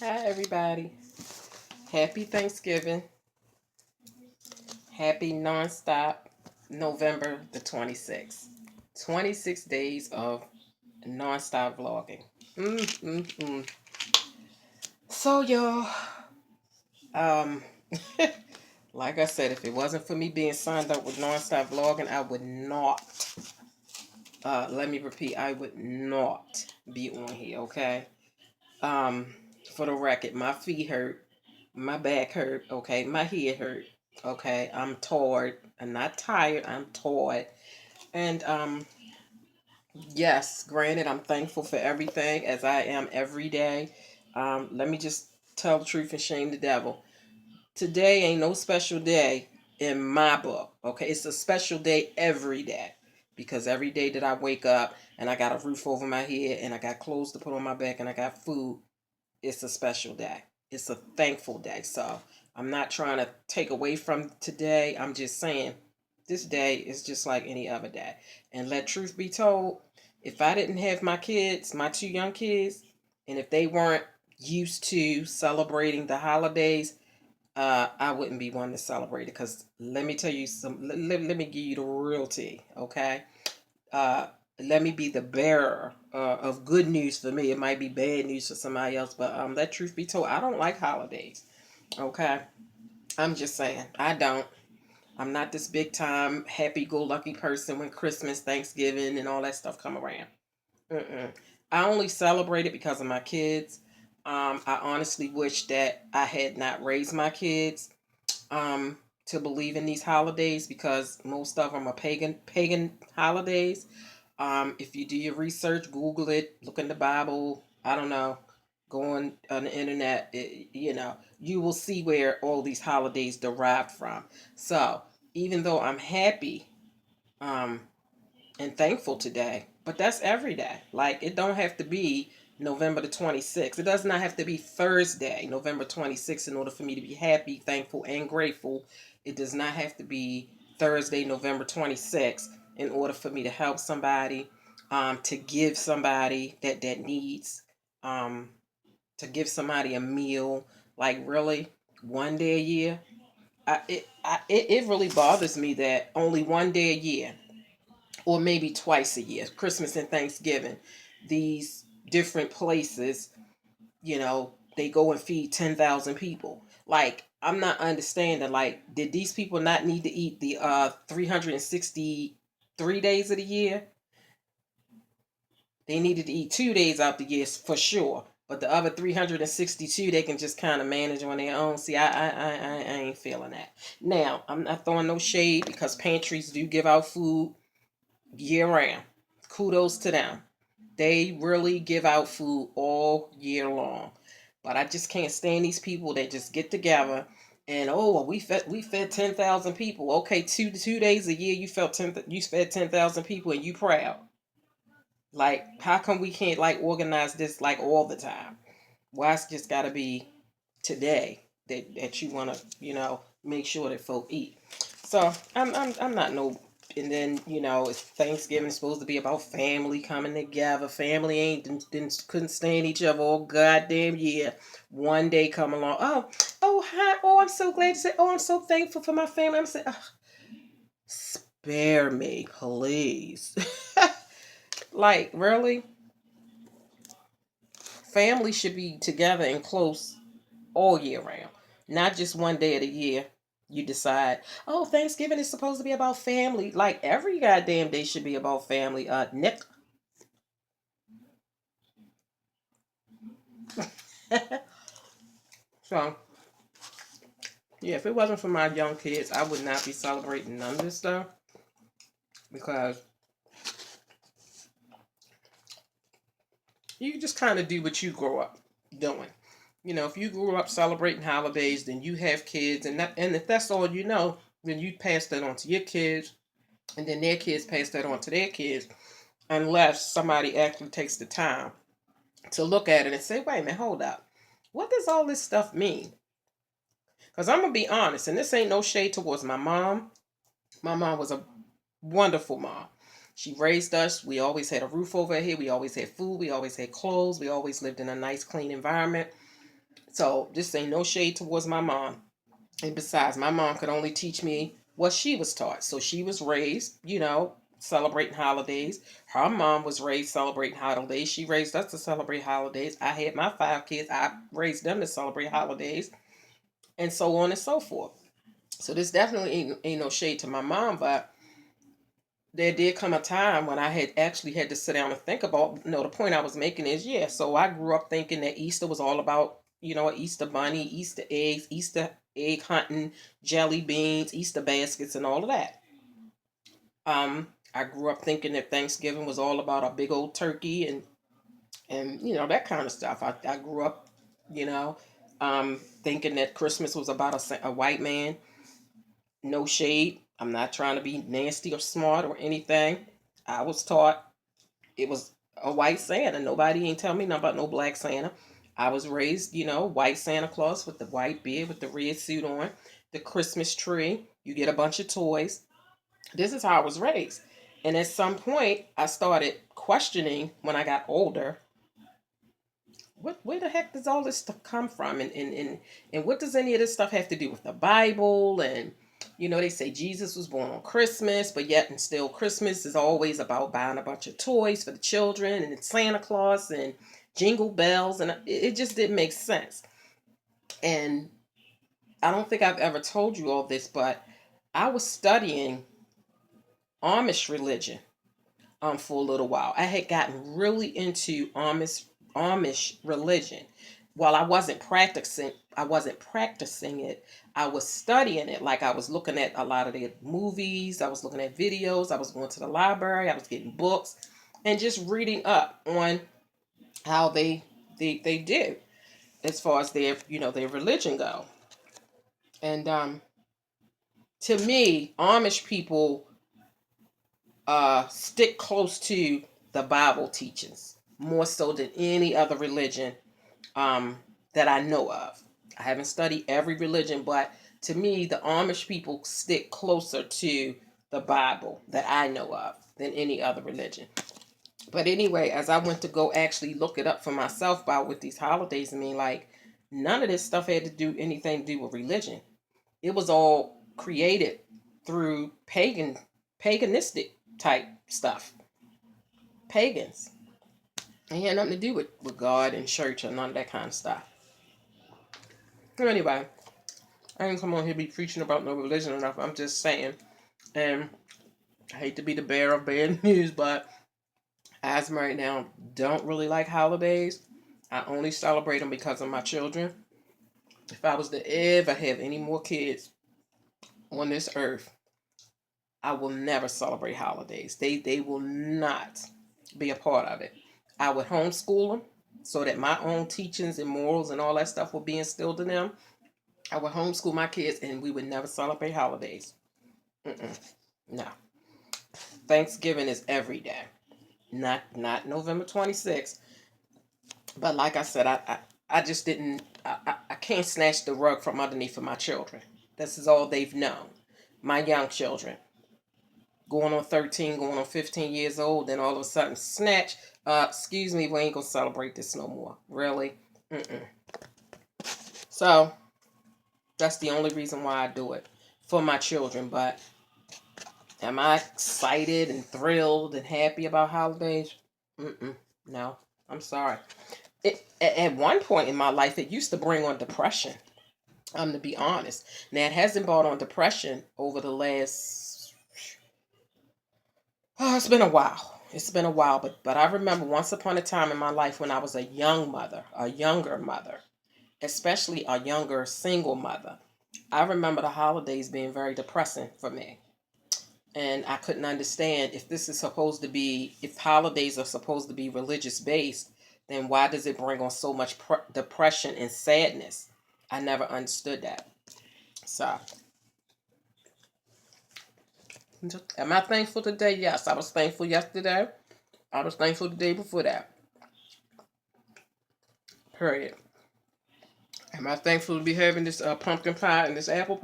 Hi, everybody. Happy Thanksgiving. Happy nonstop November the 26th. 26 days of nonstop vlogging. Mm. So, y'all, um, like I said, if it wasn't for me being signed up with nonstop vlogging, I would not, let me repeat, I would not be on here, okay? Um, for the record, my feet hurt, my back hurt, okay, my head hurt, okay, I'm tired. I'm not tired, I'm tired. And yes, granted, I'm thankful for everything as I am every day. Let me just tell the truth and shame the devil. Today ain't no special day in my book, okay? It's a special day every day because every day that I wake up and I got a roof over my head and I got clothes to put on my back and I got food, it's a special day. It's a thankful day. So I'm not trying to take away from today. I'm just saying this day is just like any other day. And let truth be told, if I didn't have my kids, my two young kids, and if they weren't used to celebrating the holidays, I wouldn't be one to celebrate it. Because let me tell you let me give you the real tea, okay? uh, Let me be the bearer of good news for me. It might be bad news for somebody else, but let truth be told, I don't like holidays. Okay, I'm just saying, I don't. I'm not this big time happy-go-lucky person when Christmas, Thanksgiving, and all that stuff come around. Mm-mm. I only celebrate it because of my kids. I honestly wish that I had not raised my kids um, to believe in these holidays because most of them are pagan holidays. If you do your research, Google it, look in the Bible, I don't know, go on the internet, you will see where all these holidays derived from. So, even though I'm happy um, and thankful today, but that's every day. Like, it don't have to be November the 26th. It does not have to be Thursday, November 26th, in order for me to be happy, thankful, and grateful. It does not have to be Thursday, November 26th, in order for me to help somebody, to give somebody that needs, um, to give somebody a meal. Like, really, one day a year? It really bothers me that only one day a year or maybe twice a year, Christmas and Thanksgiving, these different places, they go and feed 10,000 people. Like, I'm not understanding. Like, did these people not need to eat the 363 days of the year? They needed to eat 2 days out the year for sure. But the other 362, they can just kind of manage on their own. See, I ain't feeling that. Now, I'm not throwing no shade because pantries do give out food year round. Kudos to them. They really give out food all year long. But I just can't stand these people that just get together and, oh, well, we fed 10,000 people. Okay, two days a year you fed 10,000 people and you proud. Like, how come we can't like organize this like all the time? Why it's just got to be today that you want to make sure that folk eat. So I'm not no. And then it's Thanksgiving. It's supposed to be about family coming together. Family didn't couldn't stand each other all goddamn year. One day come along. Oh hi. Oh, I'm so glad to say. Oh, I'm so thankful for my family. I'm saying, spare me, please. Like, really, family should be together and close all year round, not just one day of the year. You decide, oh, Thanksgiving is supposed to be about family. Like, every goddamn day should be about family. Nick. So, yeah, if it wasn't for my young kids, I would not be celebrating none of this stuff because you just kind of do what you grow up doing. If you grew up celebrating holidays, then you have kids, and if that's all you know, then you pass that on to your kids, and then their kids pass that on to their kids, unless somebody actually takes the time to look at it and say, wait a minute, hold up. What does all this stuff mean? Because I'm going to be honest, and this ain't no shade towards my mom. My mom was a wonderful mom. She raised us. We always had a roof over our head. We always had food. We always had clothes. We always lived in a nice, clean environment. So this ain't no shade towards my mom. And besides, my mom could only teach me what she was taught. So she was raised, celebrating holidays. Her mom was raised celebrating holidays. She raised us to celebrate holidays. I had my 5 kids. I raised them to celebrate holidays, and so on and so forth. So this definitely ain't no shade to my mom, but there did come a time when I had actually had to sit down and think about, the point I was making is, yeah, so I grew up thinking that Easter was all about, an Easter bunny, Easter eggs, Easter egg hunting, jelly beans, Easter baskets, and all of that. I grew up thinking that Thanksgiving was all about a big old turkey and that kind of stuff. I grew up, you know, thinking that Christmas was about a white man. No shade. I'm not trying to be nasty or smart or anything. I was taught it was a white Santa. Nobody ain't tell me nothing about no black Santa. I was raised, white Santa Claus with the white beard with the red suit on, the Christmas tree. You get a bunch of toys. This is how I was raised. And at some point, I started questioning when I got older, where the heck does all this stuff come from? And what does any of this stuff have to do with the Bible? And they say Jesus was born on Christmas, but yet and still Christmas is always about buying a bunch of toys for the children and Santa Claus and jingle bells, and it just didn't make sense. And I don't think I've ever told you all this, but I was studying Amish religion for a little while. I had gotten really into Amish religion. While I wasn't practicing it. I was studying it. Like, I was looking at a lot of their movies, I was looking at videos, I was going to the library, I was getting books and just reading up on how they did as far as their religion go. And to me, Amish people stick close to the Bible teachings more so than any other religion um, that I know of. I haven't studied every religion, but to me, the Amish people stick closer to the Bible that I know of than any other religion. But anyway, as I went to go actually look it up for myself about what these holidays mean, like, none of this stuff had to do anything to do with religion. It was all created through paganistic type stuff. Pagans. It had nothing to do with God and church or none of that kind of stuff. So anyway, I ain't come on here be preaching about no religion or nothing. I'm just saying. And I hate to be the bearer of bad news, but as of right now, don't really like holidays. I only celebrate them because of my children. If I was to ever have any more kids on this earth, I will never celebrate holidays. They will not be a part of it. I would homeschool them so that my own teachings and morals and all that stuff will be instilled in them. I would homeschool my kids and we would never celebrate holidays. Mm-mm. No. Thanksgiving is every day. Not November 26th. But like I said, I just didn't I can't snatch the rug from underneath of my children. This is all they've known. My young children. Going on 13, going on 15 years old, then all of a sudden snatch, excuse me, we ain't gonna celebrate this no more. Really? Mm-mm. So that's the only reason why I do it. For my children. But am I excited and thrilled and happy about holidays? Mm-mm. No. I'm sorry. At one point in my life, it used to bring on depression. To be honest. Now, it hasn't brought on depression over the last. Oh, it's been a while. It's been a while, but I remember once upon a time in my life when I was a young mother, a younger mother, especially a younger single mother. I remember the holidays being very depressing for me. And I couldn't understand if holidays are supposed to be religious based, then why does it bring on so much depression and sadness? I never understood that. So, am I thankful today? Yes, I was thankful yesterday. I was thankful the day before that. Period. Am I thankful to be having this pumpkin pie and this apple pie?